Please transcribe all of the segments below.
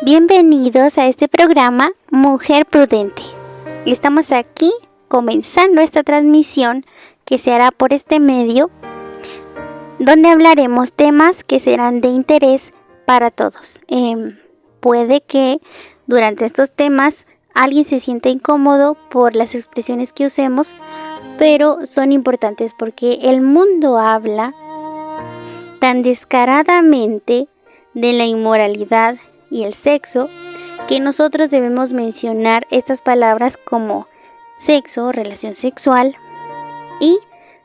Bienvenidos a este programa Mujer Prudente. Estamos aquí comenzando esta transmisión que se hará por este medio, donde hablaremos temas que serán de interés para todos. Puede que durante estos temas alguien se sienta incómodo por las expresiones que usemos, pero son importantes porque el mundo habla tan descaradamente de la inmoralidad y el sexo, que nosotros debemos mencionar estas palabras como sexo, relación sexual y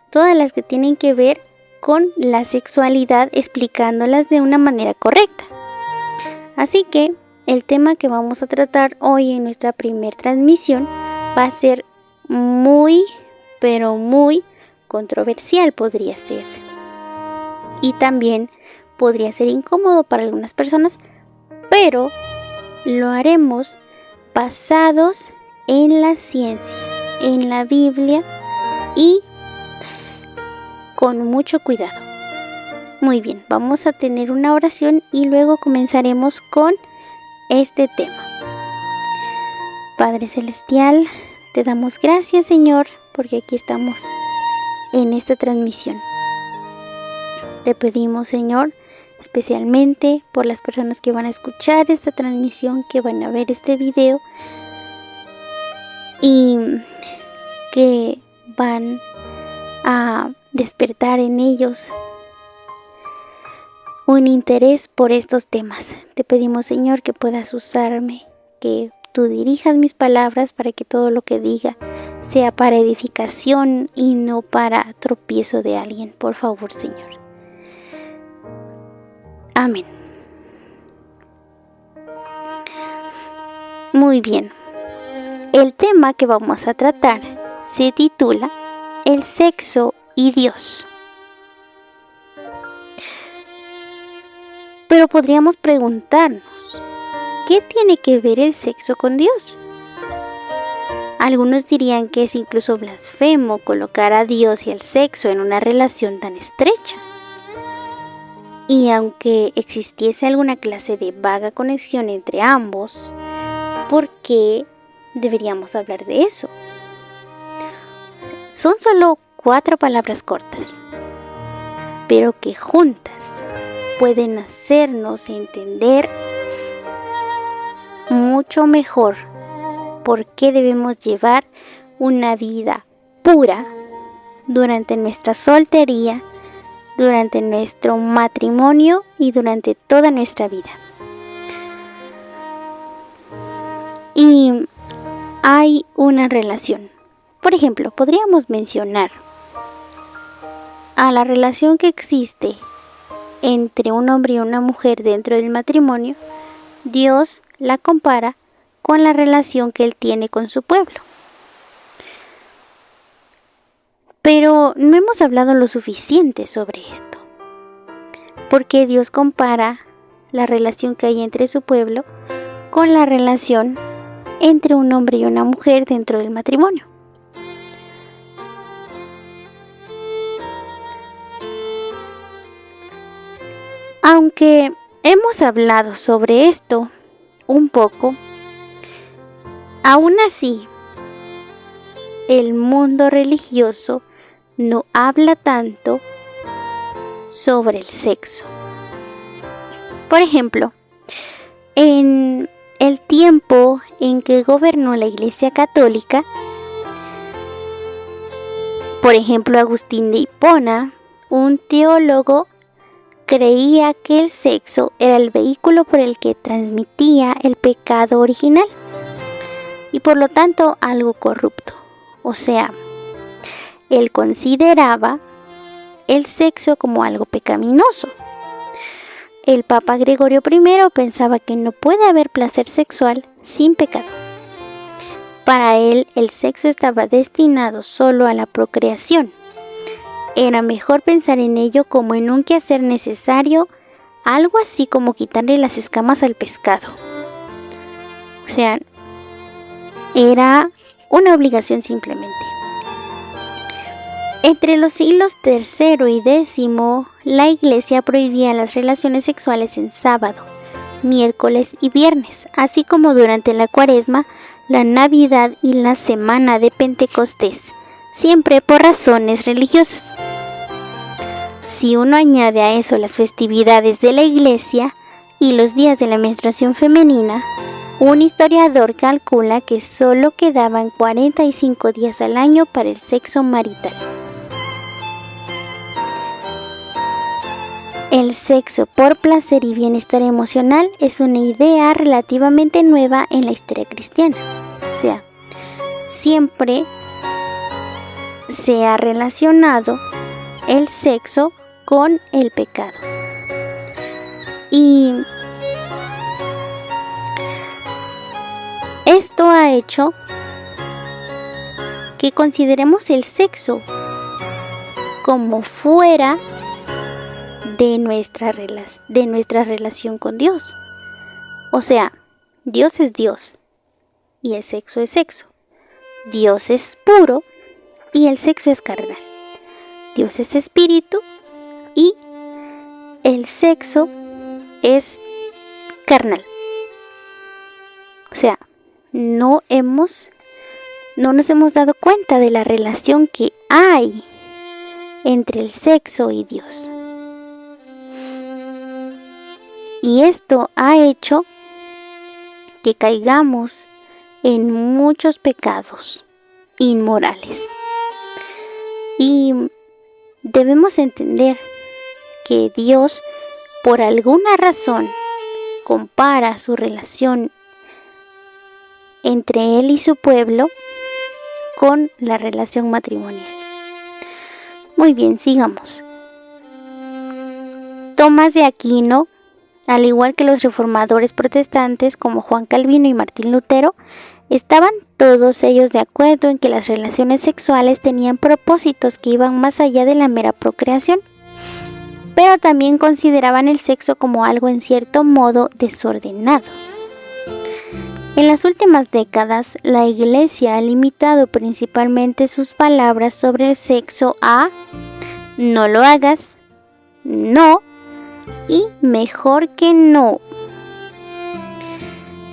todas las que tienen que ver con la sexualidad, explicándolas de una manera correcta. Así que el tema que vamos a tratar hoy en nuestra primer transmisión va a ser muy, pero muy controversial, podría ser. Y también podría ser incómodo para algunas personas, pero lo haremos basados en la ciencia, en la Biblia y con mucho cuidado. Muy bien, vamos a tener una oración y luego comenzaremos con este tema. Padre Celestial, te damos gracias, Señor, porque aquí estamos en esta transmisión. Te pedimos, Señor, especialmente por las personas que van a escuchar esta transmisión, que van a ver este video y que van a despertar en ellos un interés por estos temas. Te pedimos, Señor, que puedas usarme, que tú dirijas mis palabras para que todo lo que diga sea para edificación y no para tropiezo de alguien. Por favor, Señor. Amén. Muy bien. El tema que vamos a tratar se titula El sexo y Dios. Pero podríamos preguntarnos, ¿qué tiene que ver el sexo con Dios? Algunos dirían que es incluso blasfemo colocar a Dios y el sexo en una relación tan estrecha. Y aunque existiese alguna clase de vaga conexión entre ambos, ¿por qué deberíamos hablar de eso? Son solo 4 palabras cortas, pero que juntas pueden hacernos entender mucho mejor por qué debemos llevar una vida pura durante nuestra soltería, durante nuestro matrimonio y durante toda nuestra vida. Y hay una relación. Por ejemplo, podríamos mencionar a la relación que existe entre un hombre y una mujer dentro del matrimonio. Dios la compara con la relación que Él tiene con su pueblo. Pero no hemos hablado lo suficiente sobre esto, porque Dios compara la relación que hay entre su pueblo con la relación entre un hombre y una mujer dentro del matrimonio. Aunque hemos hablado sobre esto un poco, aún así, el mundo religioso no habla tanto sobre el sexo. Por ejemplo, en el tiempo en que gobernó la Iglesia Católica, por ejemplo, Agustín de Hipona, un teólogo, creía que el sexo era el vehículo por el que transmitía el pecado original y por lo tanto algo corrupto. O sea, él consideraba el sexo como algo pecaminoso. El Papa Gregorio I pensaba que no puede haber placer sexual sin pecado. Para él, el sexo estaba destinado solo a la procreación. Era mejor pensar en ello como en un quehacer necesario, algo así como quitarle las escamas al pescado. O sea, era una obligación simplemente. Entre los siglos III y X, la Iglesia prohibía las relaciones sexuales en sábado, miércoles y viernes, así como durante la Cuaresma, la Navidad y la Semana de Pentecostés, siempre por razones religiosas. Si uno añade a eso las festividades de la Iglesia y los días de la menstruación femenina, un historiador calcula que solo quedaban 45 días al año para el sexo marital. El sexo por placer y bienestar emocional es una idea relativamente nueva en la historia cristiana. O sea, siempre se ha relacionado el sexo con el pecado. Y esto ha hecho que consideremos el sexo como fuera de nuestra relación con Dios. O sea, Dios es Dios y el sexo es sexo. Dios es puro y el sexo es carnal. Dios es espíritu y el sexo es carnal. O sea, no nos hemos dado cuenta de la relación que hay entre el sexo y Dios. Y esto ha hecho que caigamos en muchos pecados inmorales. Y debemos entender que Dios, por alguna razón, compara su relación entre Él y su pueblo con la relación matrimonial. Muy bien, sigamos. Tomás de Aquino, al igual que los reformadores protestantes como Juan Calvino y Martín Lutero, estaban todos ellos de acuerdo en que las relaciones sexuales tenían propósitos que iban más allá de la mera procreación, pero también consideraban el sexo como algo en cierto modo desordenado. En las últimas décadas, la Iglesia ha limitado principalmente sus palabras sobre el sexo a no lo hagas, no y mejor que no.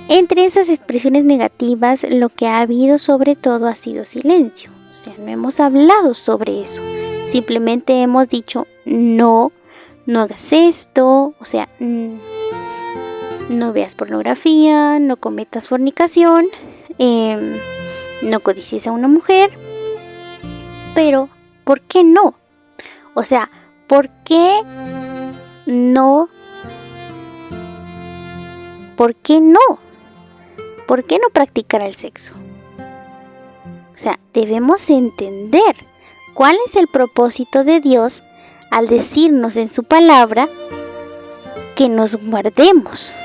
Entre esas expresiones negativas, lo que ha habido sobre todo ha sido silencio. O sea, no hemos hablado sobre eso. Simplemente hemos dicho no hagas esto, o sea, no veas pornografía, no cometas fornicación, no codicies a una mujer. Pero, ¿por qué no? O sea, ¿por qué no? ¿Por qué no? ¿Por qué no practicar el sexo? O sea, debemos entender cuál es el propósito de Dios al decirnos en su palabra que nos guardemos.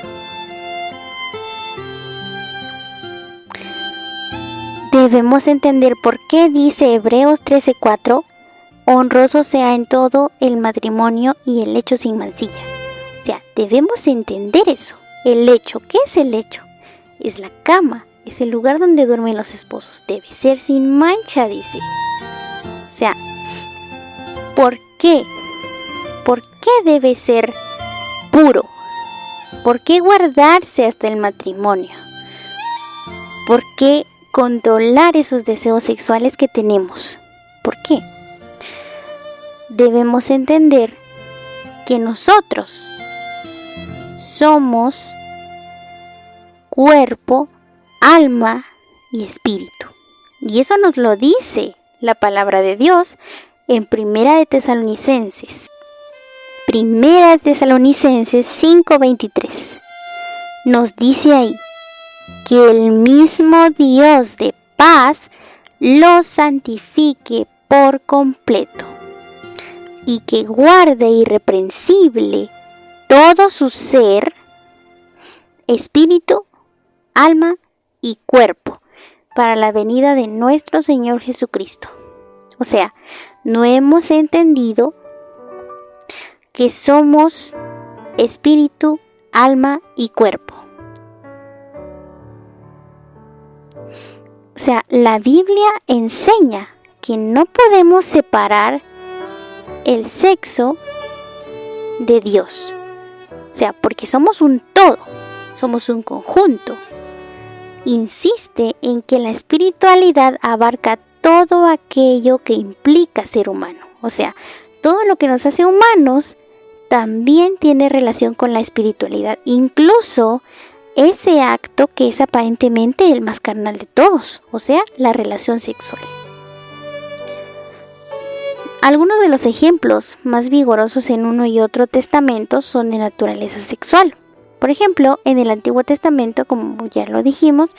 Debemos entender por qué dice Hebreos 13:4, honroso sea en todo el matrimonio y el lecho sin mancilla. O sea, debemos entender eso. El lecho, ¿qué es el lecho? Es la cama, es el lugar donde duermen los esposos. Debe ser sin mancha, dice. O sea, ¿por qué? ¿Por qué debe ser puro? ¿Por qué guardarse hasta el matrimonio? ¿Por qué controlar esos deseos sexuales que tenemos? ¿Por qué? Debemos entender que nosotros somos cuerpo, alma y espíritu. Y eso nos lo dice la palabra de Dios en Primera de Tesalonicenses 5:23. Nos dice ahí que el mismo Dios de paz los santifique por completo y que guarde irreprensible todo su ser, espíritu, alma y cuerpo para la venida de nuestro Señor Jesucristo. O sea, no hemos entendido que somos espíritu, alma y cuerpo. O sea, la Biblia enseña que no podemos separar el sexo de Dios. O sea, porque somos un todo, somos un conjunto. Insiste en que la espiritualidad abarca todo aquello que implica ser humano. O sea, todo lo que nos hace humanos también tiene relación con la espiritualidad. Incluso ese acto que es aparentemente el más carnal de todos, o sea, la relación sexual. Algunos de los ejemplos más vigorosos en uno y otro testamento son de naturaleza sexual. Por ejemplo, en el Antiguo Testamento, como ya lo dijimos,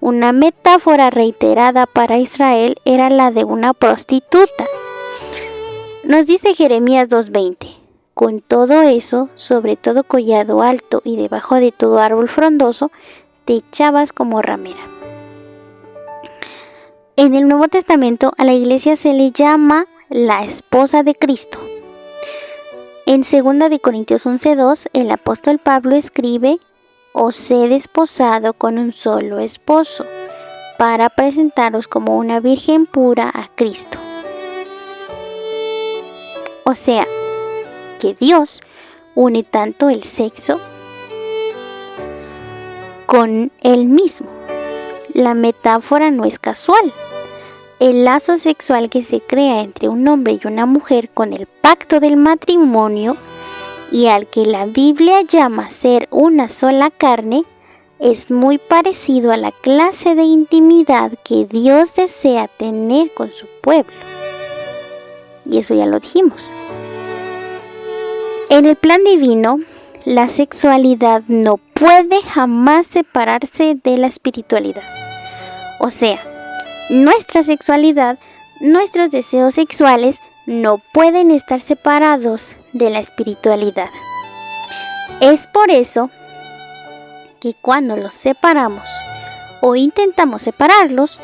una metáfora reiterada para Israel era la de una prostituta. Nos dice Jeremías 2:20, con todo eso, sobre todo collado alto y debajo de todo árbol frondoso, te echabas como ramera. En el Nuevo Testamento a la iglesia se le llama la esposa de Cristo. En 2 de Corintios 11:2, el apóstol Pablo escribe: os he desposado con un solo esposo, para presentaros como una virgen pura a Cristo. O sea, que Dios une tanto el sexo con Él mismo. La metáfora no es casual. El lazo sexual que se crea entre un hombre y una mujer con el pacto del matrimonio, y al que la Biblia llama ser una sola carne, es muy parecido a la clase de intimidad que Dios desea tener con su pueblo. Y eso ya lo dijimos. En el plan divino, la sexualidad no puede jamás separarse de la espiritualidad. O sea, nuestra sexualidad, nuestros deseos sexuales no pueden estar separados de la espiritualidad. Es por eso que cuando los separamos o intentamos separarlos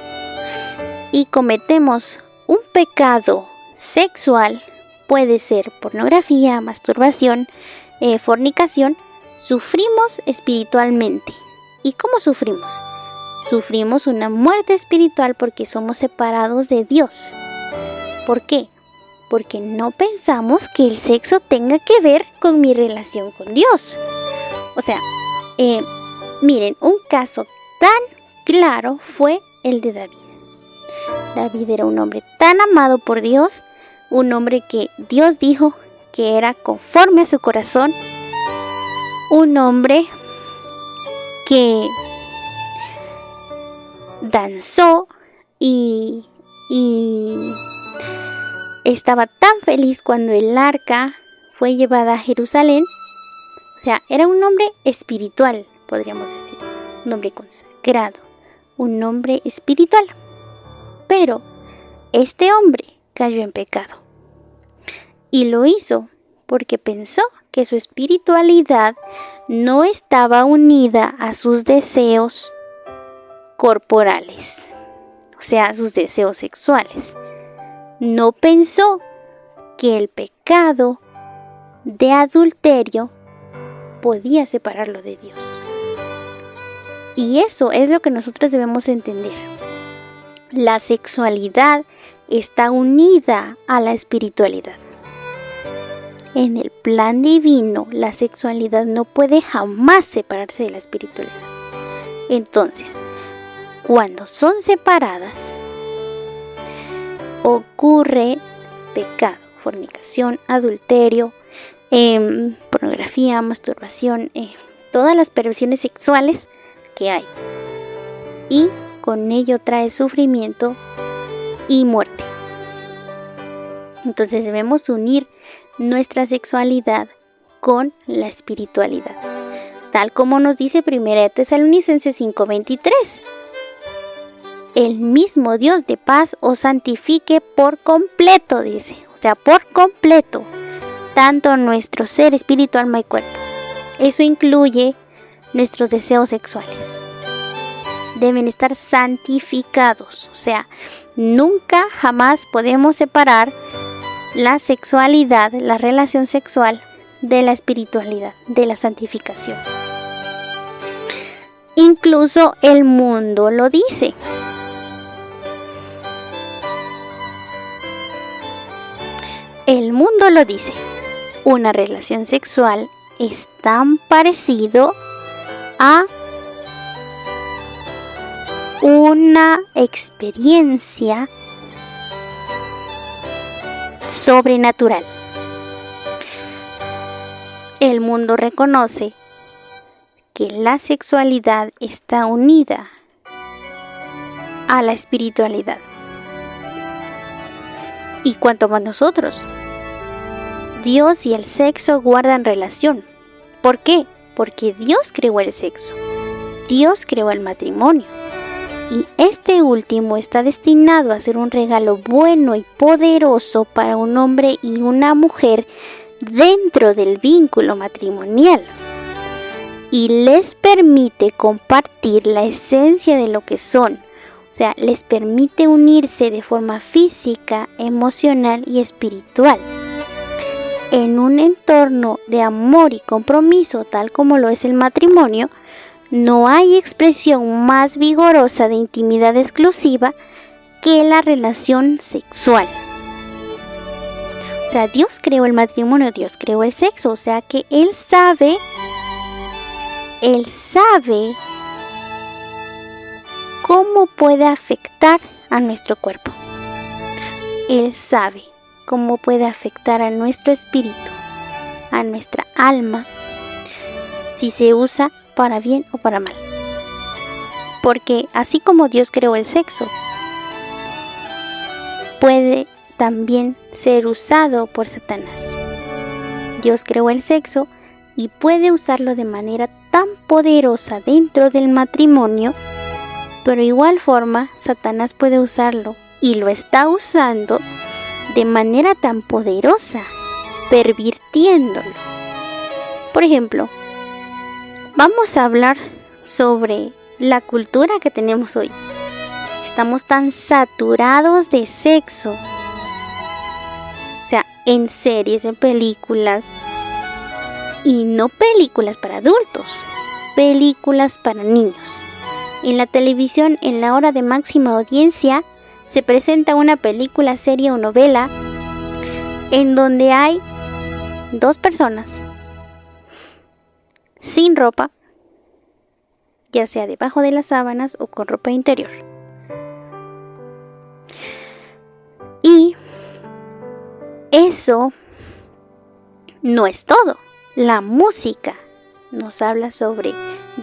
y cometemos un pecado sexual, puede ser pornografía, masturbación, fornicación, sufrimos espiritualmente. ¿Y cómo sufrimos? Sufrimos una muerte espiritual porque somos separados de Dios. ¿Por qué? Porque no pensamos que el sexo tenga que ver con mi relación con Dios. O sea, miren, un caso tan claro fue el de David. David era un hombre tan amado por Dios, un hombre que Dios dijo que era conforme a su corazón, un hombre que danzó y estaba tan feliz cuando el arca fue llevada a Jerusalén. O sea, era un hombre espiritual, podríamos decir, un hombre consagrado, un hombre espiritual. Pero este hombre cayó en pecado y lo hizo porque pensó que su espiritualidad no estaba unida a sus deseos corporales, o sea, sus deseos sexuales. No pensó que el pecado de adulterio podía separarlo de Dios. Y eso es lo que nosotros debemos entender. La sexualidad está unida a la espiritualidad. En el plan divino, la sexualidad no puede jamás separarse de la espiritualidad. Entonces, cuando son separadas, ocurre pecado, fornicación, adulterio, pornografía, masturbación, todas las perversiones sexuales que hay. Y con ello trae sufrimiento y muerte. Entonces debemos unir nuestra sexualidad con la espiritualidad, tal como nos dice 1 Tesalonicenses 5:23. El mismo Dios de paz os santifique por completo, dice, o sea, por completo, tanto nuestro ser espíritu, alma y cuerpo. Eso incluye nuestros deseos sexuales. Deben estar santificados, o sea, nunca jamás podemos separar la sexualidad, la relación sexual de la espiritualidad, de la santificación. Incluso el mundo lo dice. El mundo lo dice. Una relación sexual es tan parecido a una experiencia sobrenatural. El mundo reconoce que la sexualidad está unida a la espiritualidad. Y cuanto más nosotros, Dios y el sexo guardan relación. ¿Por qué? Porque Dios creó el sexo. Dios creó el matrimonio. Y este último está destinado a ser un regalo bueno y poderoso para un hombre y una mujer dentro del vínculo matrimonial. Y les permite compartir la esencia de lo que son. O sea, les permite unirse de forma física, emocional y espiritual. En un entorno de amor y compromiso, tal como lo es el matrimonio, no hay expresión más vigorosa de intimidad exclusiva que la relación sexual. O sea, Dios creó el matrimonio, Dios creó el sexo, o sea que Él sabe cómo puede afectar a nuestro cuerpo. Él sabe cómo puede afectar a nuestro espíritu, a nuestra alma, si se usa para bien o para mal. Porque así como Dios creó el sexo, puede también ser usado por Satanás. Dios creó el sexo y puede usarlo de manera tan poderosa dentro del matrimonio, pero igual forma Satanás puede usarlo y lo está usando de manera tan poderosa, pervirtiéndolo. Por ejemplo, vamos a hablar sobre la cultura que tenemos hoy. Estamos tan saturados de sexo. O sea, en series, en películas. Y no películas para adultos, películas para niños. En la televisión, en la hora de máxima audiencia, se presenta una película, serie o novela en donde hay dos personas sin ropa, ya sea debajo de las sábanas o con ropa interior. Y eso no es todo. La música nos habla sobre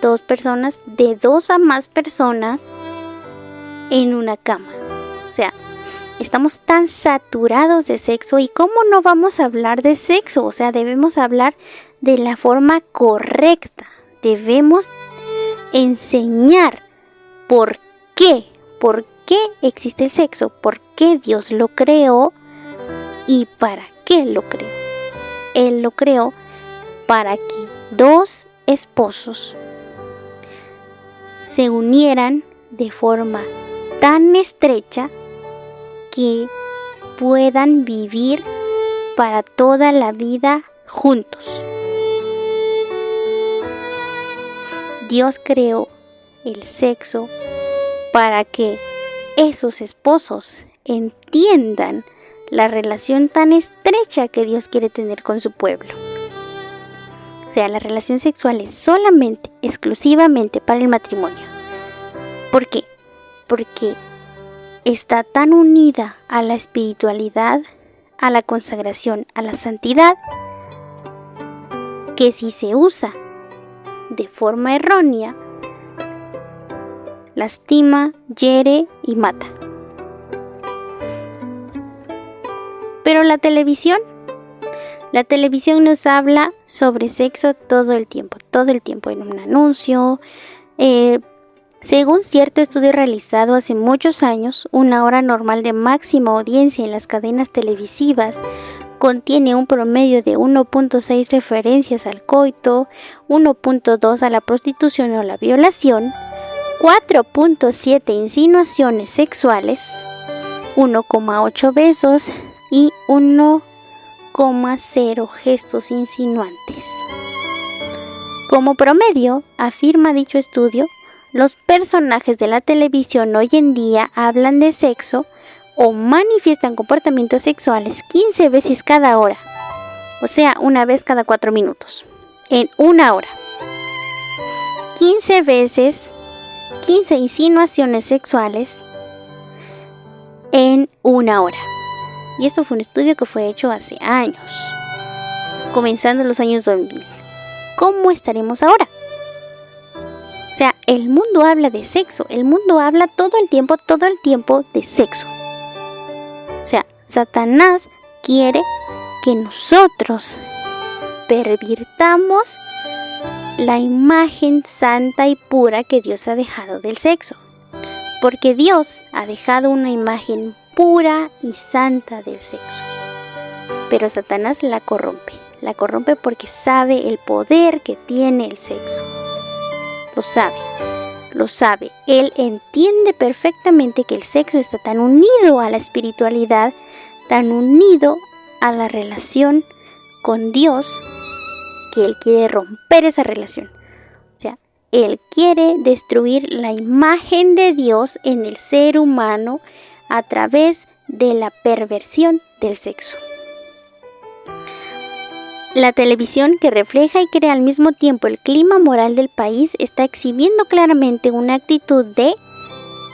dos personas, de dos a más personas en una cama. O sea, estamos tan saturados de sexo, y ¿cómo no vamos a hablar de sexo? O sea, debemos hablar de la forma correcta. Debemos enseñar por qué existe el sexo, por qué Dios lo creó y para qué lo creó. Él lo creó para que dos esposos se unieran de forma tan estrecha que puedan vivir para toda la vida juntos. Dios creó el sexo para que esos esposos entiendan la relación tan estrecha que Dios quiere tener con su pueblo. O sea, la relación sexual es solamente, exclusivamente para el matrimonio. ¿Por qué? Porque está tan unida a la espiritualidad, a la consagración, a la santidad, que si se usa de forma errónea, lastima, hiere y mata. Pero la televisión nos habla sobre sexo todo el tiempo en un anuncio. Según cierto estudio realizado hace muchos años, una hora normal de máxima audiencia en las cadenas televisivas contiene un promedio de 1.6 referencias al coito, 1.2 a la prostitución o la violación, 4.7 insinuaciones sexuales, 1.8 besos y 1.0 gestos insinuantes. Como promedio, afirma dicho estudio, los personajes de la televisión hoy en día hablan de sexo o manifiestan comportamientos sexuales 15 veces cada hora, o sea, una vez cada 4 minutos. en una hora. 15 veces, 15 insinuaciones sexuales en una hora. Y esto fue un estudio que fue hecho hace años, comenzando los años 2000. ¿Cómo estaremos ahora? O sea, el mundo habla de sexo, el mundo habla todo el tiempo de sexo. O sea, Satanás quiere que nosotros pervirtamos la imagen santa y pura que Dios ha dejado del sexo. Porque Dios ha dejado una imagen pura y santa del sexo. Pero Satanás la corrompe porque sabe el poder que tiene el sexo. Lo sabe. Él entiende perfectamente que el sexo está tan unido a la espiritualidad, tan unido a la relación con Dios, que Él quiere romper esa relación. O sea, Él quiere destruir la imagen de Dios en el ser humano a través de la perversión del sexo. La televisión, que refleja y crea al mismo tiempo el clima moral del país, está exhibiendo claramente una actitud de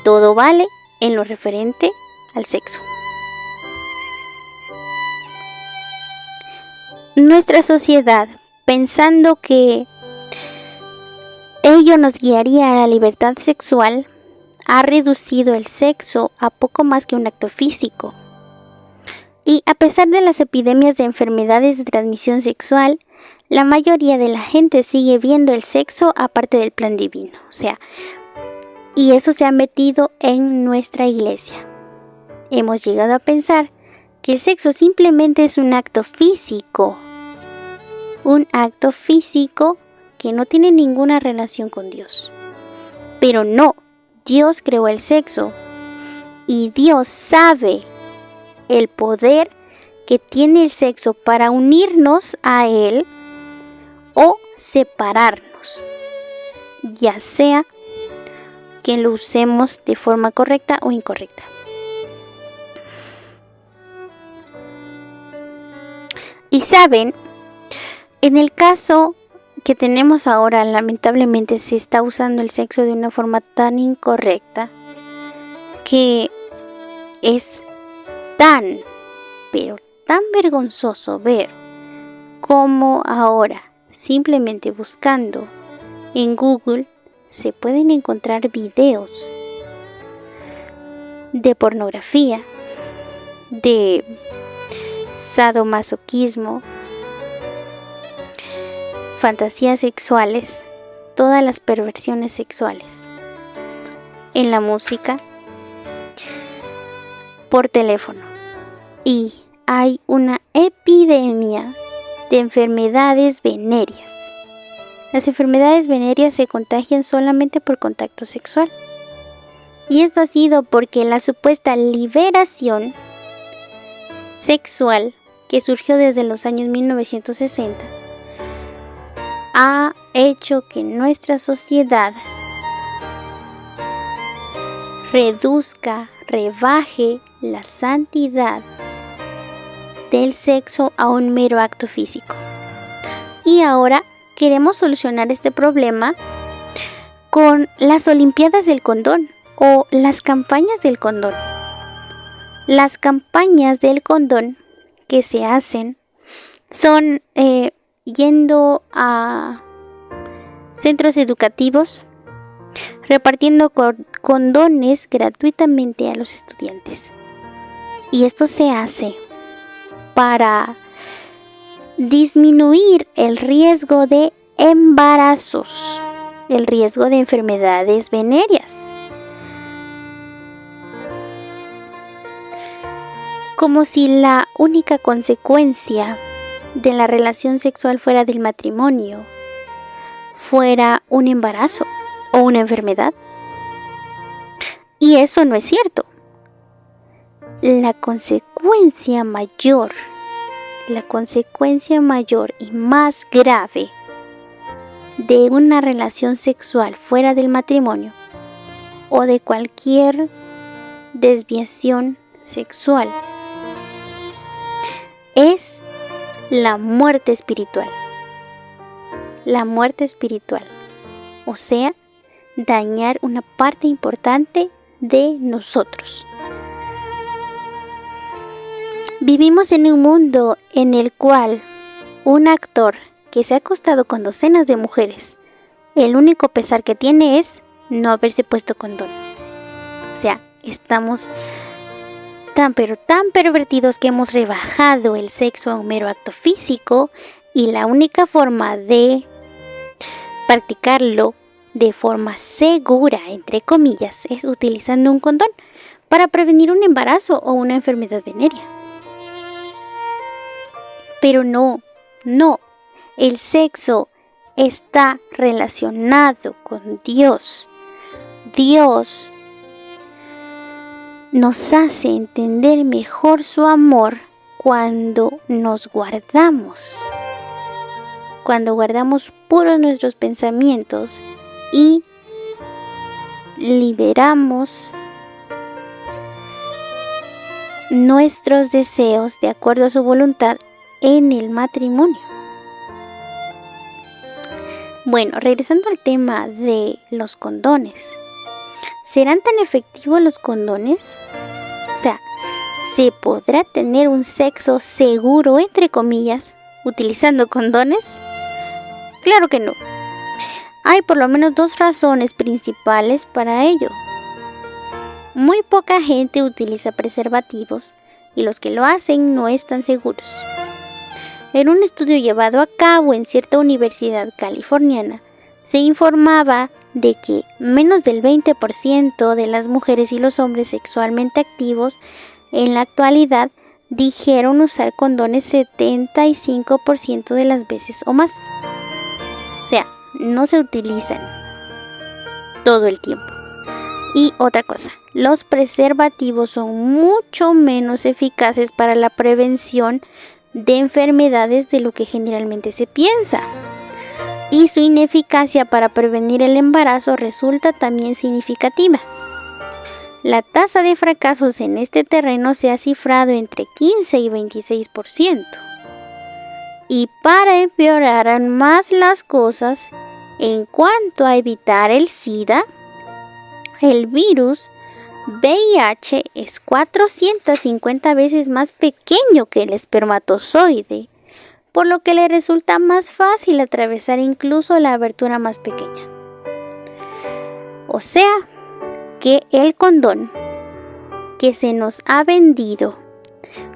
todo vale en lo referente al sexo. Nuestra sociedad, pensando que ello nos guiaría a la libertad sexual, ha reducido el sexo a poco más que un acto físico. Y a pesar de las epidemias de enfermedades de transmisión sexual, la mayoría de la gente sigue viendo el sexo aparte del plan divino. O sea, y eso se ha metido en nuestra iglesia. Hemos llegado a pensar que el sexo simplemente es un acto físico. Un acto físico que no tiene ninguna relación con Dios. Pero no, Dios creó el sexo y Dios sabe el poder que tiene el sexo para unirnos a Él o separarnos, ya sea que lo usemos de forma correcta o incorrecta. Y saben, en el caso que tenemos ahora, lamentablemente se está usando el sexo de una forma tan incorrecta que es tan, pero tan vergonzoso ver cómo ahora, simplemente buscando en Google, se pueden encontrar videos de pornografía, de sadomasoquismo, fantasías sexuales, todas las perversiones sexuales, en la música, por teléfono. Y hay una epidemia de enfermedades venéreas. Las enfermedades venéreas se contagian solamente por contacto sexual. Y esto ha sido porque la supuesta liberación sexual que surgió desde los años 1960 ha hecho que nuestra sociedad rebaje la santidad del sexo a un mero acto físico. Y ahora queremos solucionar este problema con las Olimpiadas del Condón o las campañas del condón. Las campañas del condón que se hacen son yendo a centros educativos, repartiendo condones gratuitamente a los estudiantes. Y esto se hace para disminuir el riesgo de embarazos, el riesgo de enfermedades venéreas. Como si la única consecuencia de la relación sexual fuera del matrimonio fuera un embarazo o una enfermedad. Y eso no es cierto. La consecuencia mayor y más grave de una relación sexual fuera del matrimonio o de cualquier desviación sexual es la muerte espiritual. la muerte espiritual, o sea, dañar una parte importante de nosotros. Vivimos en un mundo en el cual un actor que se ha acostado con docenas de mujeres, el único pesar que tiene es no haberse puesto condón. O sea, estamos tan pervertidos que hemos rebajado el sexo a un mero acto físico y la única forma de practicarlo de forma segura, entre comillas, es utilizando un condón para prevenir un embarazo o una enfermedad venérea. Pero no, el sexo está relacionado con Dios. Dios nos hace entender mejor su amor cuando nos guardamos. Cuando guardamos puros nuestros pensamientos y liberamos nuestros deseos de acuerdo a su voluntad en el matrimonio. Bueno, regresando al tema de los condones. ¿Serán tan efectivos los condones? O sea, ¿se podrá tener un sexo seguro, entre comillas, utilizando condones? Claro que no. Hay por lo menos 2 razones principales para ello. Muy poca gente utiliza preservativos y los que lo hacen no están seguros. En un estudio llevado a cabo en cierta universidad californiana, se informaba de que menos del 20% de las mujeres y los hombres sexualmente activos en la actualidad dijeron usar condones 75% de las veces o más. O sea, no se utilizan todo el tiempo. Y otra cosa, los preservativos son mucho menos eficaces para la prevención de enfermedades de lo que generalmente se piensa. Y su ineficacia para prevenir el embarazo resulta también significativa. La tasa de fracasos en este terreno se ha cifrado entre 15 y 26%. Y para empeorar más las cosas, en cuanto a evitar el SIDA, el virus VIH es 450 veces más pequeño que el espermatozoide, por lo que le resulta más fácil atravesar incluso la abertura más pequeña. O sea, que el condón que se nos ha vendido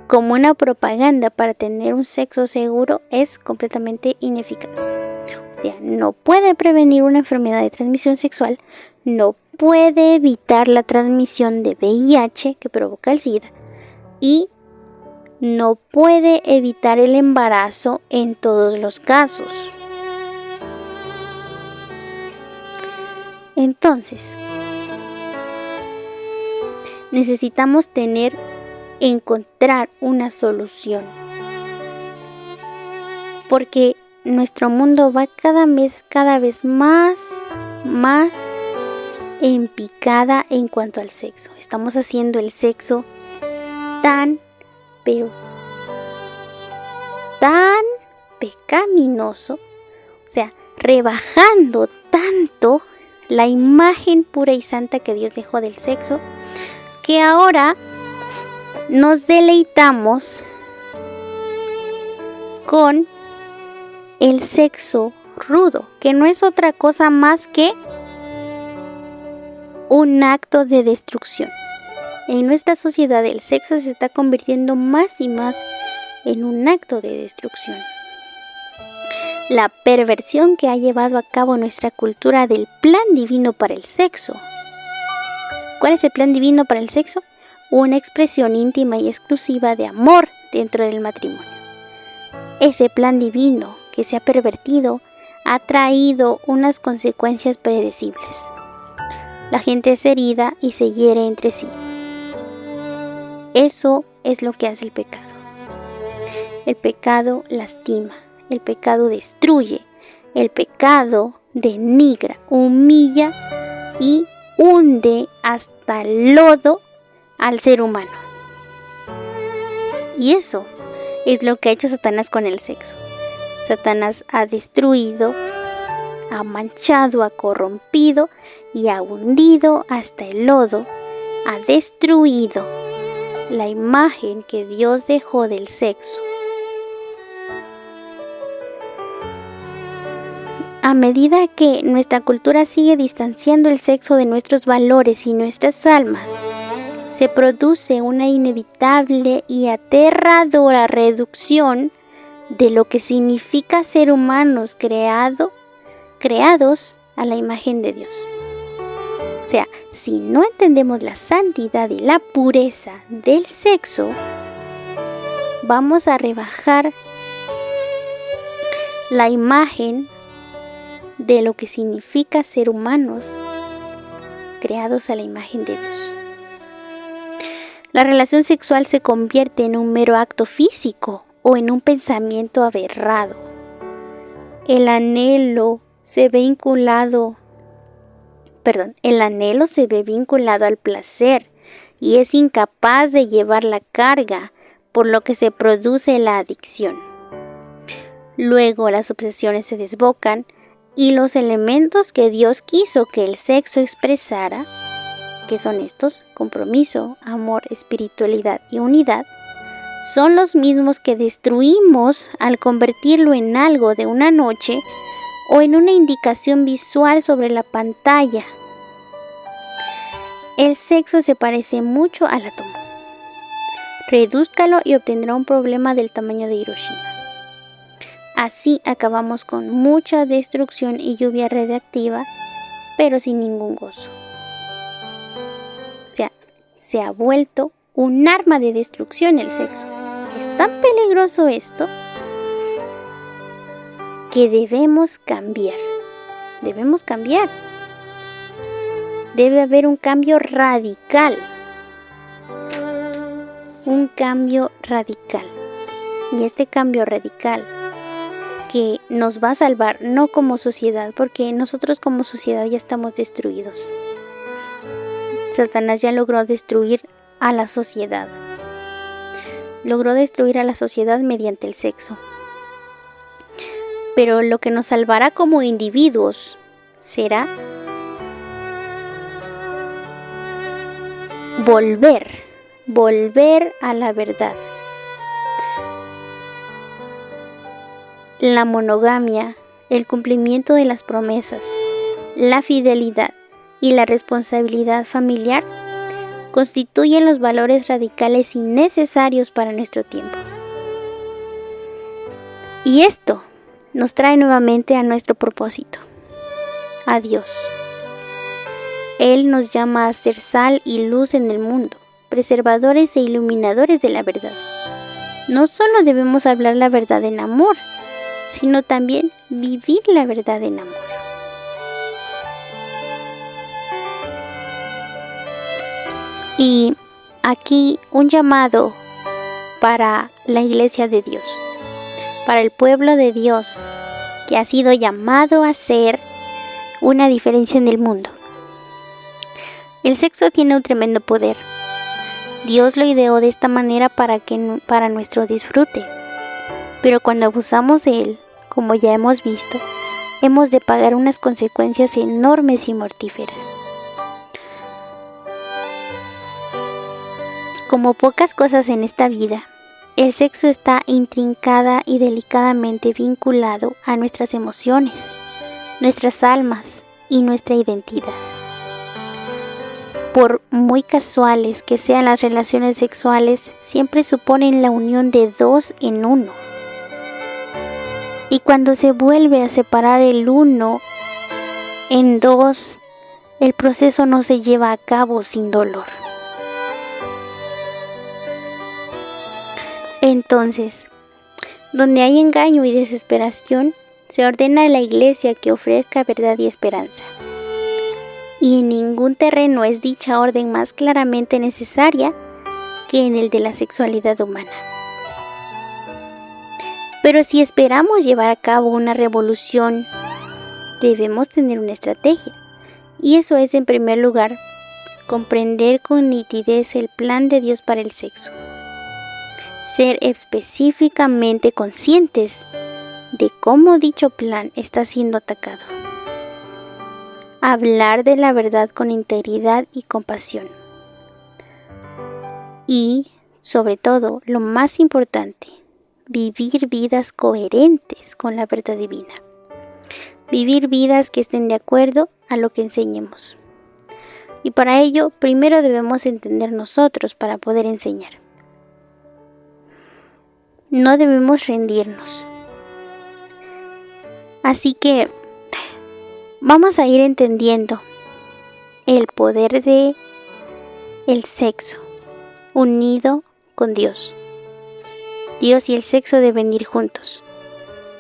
como una propaganda para tener un sexo seguro es completamente ineficaz. O sea, no puede prevenir una enfermedad de transmisión sexual, no puede evitar la transmisión de VIH que provoca el SIDA y no puede evitar el embarazo en todos los casos. Entonces, necesitamos encontrar una solución, porque nuestro mundo va cada vez más en picada en cuanto al sexo. Estamos haciendo el sexo tan pecaminoso, o sea, rebajando tanto la imagen pura y santa que Dios dejó del sexo, que ahora nos deleitamos con el sexo rudo, que no es otra cosa más que un acto de destrucción. En nuestra sociedad el sexo se está convirtiendo más y más en un acto de destrucción. La perversión que ha llevado a cabo nuestra cultura del plan divino para el sexo. ¿Cuál es el plan divino para el sexo? Una expresión íntima y exclusiva de amor dentro del matrimonio. Ese plan divino que se ha pervertido ha traído unas consecuencias predecibles. La gente es herida y se hiere entre sí. Eso es lo que hace el pecado. El pecado lastima, el pecado destruye, el pecado denigra, humilla y hunde hasta el lodo al ser humano. Y eso es lo que ha hecho Satanás con el sexo. Satanás ha destruido ha manchado, ha corrompido y ha hundido hasta el lodo, ha destruido la imagen que Dios dejó del sexo. A medida que nuestra cultura sigue distanciando el sexo de nuestros valores y nuestras almas, se produce una inevitable y aterradora reducción de lo que significa ser humanos creados a la imagen de Dios. O sea, si no entendemos la santidad y la pureza del sexo, vamos a rebajar la imagen de lo que significa ser humanos creados a la imagen de Dios. La relación sexual se convierte en un mero acto físico o en un pensamiento aberrado. El anhelo se ve vinculado al placer y es incapaz de llevar la carga, por lo que se produce la adicción. Luego las obsesiones se desbocan y los elementos que Dios quiso que el sexo expresara, que son estos: compromiso, amor, espiritualidad y unidad, son los mismos que destruimos al convertirlo en algo de una noche o en una indicación visual sobre la pantalla. El sexo se parece mucho al átomo. Redúzcalo y obtendrá un problema del tamaño de Hiroshima. Así acabamos con mucha destrucción y lluvia radiactiva, pero sin ningún gozo. O sea, se ha vuelto un arma de destrucción el sexo. Es tan peligroso esto que debemos cambiar. Debe haber un cambio radical. Y este cambio radical que nos va a salvar, no como sociedad, porque nosotros como sociedad ya estamos destruidos. Satanás ya logró destruir a la sociedad. Logró destruir a la sociedad mediante el sexo. Pero lo que nos salvará como individuos será volver a la verdad. La monogamia, el cumplimiento de las promesas, la fidelidad y la responsabilidad familiar constituyen los valores radicales y necesarios para nuestro tiempo. Y esto nos trae nuevamente a nuestro propósito, a Dios. Él nos llama a ser sal y luz en el mundo, preservadores e iluminadores de la verdad. No solo debemos hablar la verdad en amor, sino también vivir la verdad en amor. Y aquí un llamado para la Iglesia de Dios, para el pueblo de Dios, que ha sido llamado a ser una diferencia en el mundo. El sexo tiene un tremendo poder. Dios lo ideó de esta manera para nuestro disfrute. Pero cuando abusamos de él, como ya hemos visto, hemos de pagar unas consecuencias enormes y mortíferas. Como pocas cosas en esta vida, el sexo está intrincada y delicadamente vinculado a nuestras emociones, nuestras almas y nuestra identidad. Por muy casuales que sean las relaciones sexuales, siempre suponen la unión de dos en uno. Y cuando se vuelve a separar el uno en dos, el proceso no se lleva a cabo sin dolor. Entonces, donde hay engaño y desesperación, se ordena a la Iglesia que ofrezca verdad y esperanza. Y en ningún terreno es dicha orden más claramente necesaria que en el de la sexualidad humana. Pero si esperamos llevar a cabo una revolución, debemos tener una estrategia. Y eso es, en primer lugar, comprender con nitidez el plan de Dios para el sexo. Ser específicamente conscientes de cómo dicho plan está siendo atacado. hablar de la verdad con integridad y compasión. Y, sobre todo, lo más importante, vivir vidas coherentes con la verdad divina. Vivir vidas que estén de acuerdo a lo que enseñemos. Y para ello, primero debemos entender nosotros para poder enseñar. No debemos rendirnos. Así que vamos a ir entendiendo el poder de el sexo unido con Dios. Dios y el sexo deben ir juntos,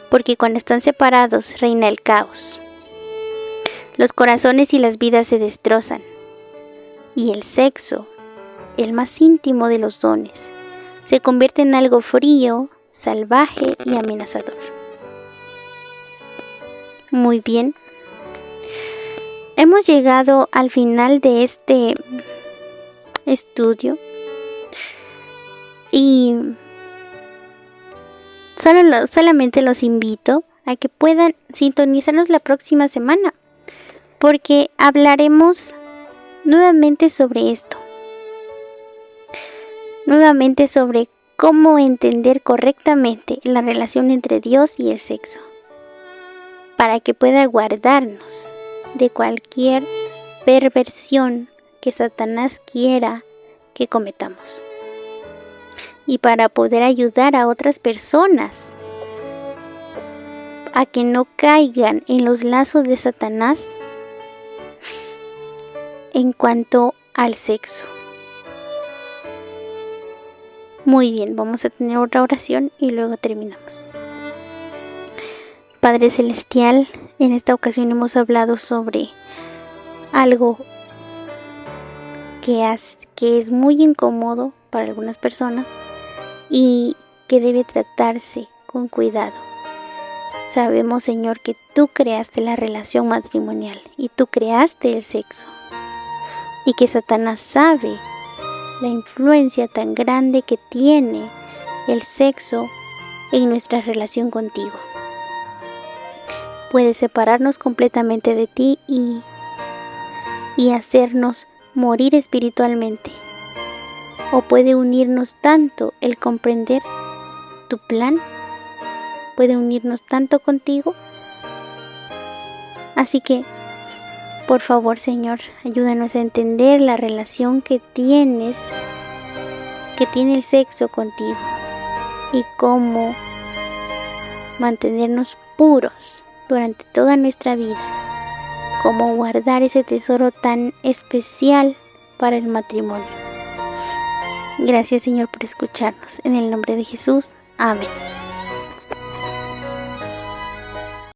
porque cuando están separados reina el caos. Los corazones y las vidas se destrozan, y el sexo, el más íntimo de los dones, se convierte en algo frío, salvaje y amenazador. Muy bien. Hemos llegado al final de este estudio y solamente los invito a que puedan sintonizarnos la próxima semana, porque hablaremos nuevamente sobre esto, nuevamente sobre cómo entender correctamente la relación entre Dios y el sexo, para que pueda guardarnos de cualquier perversión que Satanás quiera que cometamos, y para poder ayudar a otras personas a que no caigan en los lazos de Satanás en cuanto al sexo. Muy bien, vamos a tener otra oración y luego terminamos. Padre Celestial, en esta ocasión hemos hablado sobre algo que es muy incómodo para algunas personas y que debe tratarse con cuidado. Sabemos, Señor, que tú creaste la relación matrimonial y tú creaste el sexo, y que Satanás sabe la influencia tan grande que tiene el sexo en nuestra relación contigo. Puede separarnos completamente de ti y hacernos morir espiritualmente, o puede unirnos tanto el comprender tu plan, puede unirnos tanto contigo. Así que, por favor, Señor, ayúdanos a entender la relación que tiene el sexo contigo, y cómo mantenernos puros durante toda nuestra vida, cómo guardar ese tesoro tan especial para el matrimonio. Gracias, Señor, por escucharnos. En el nombre de Jesús. Amén.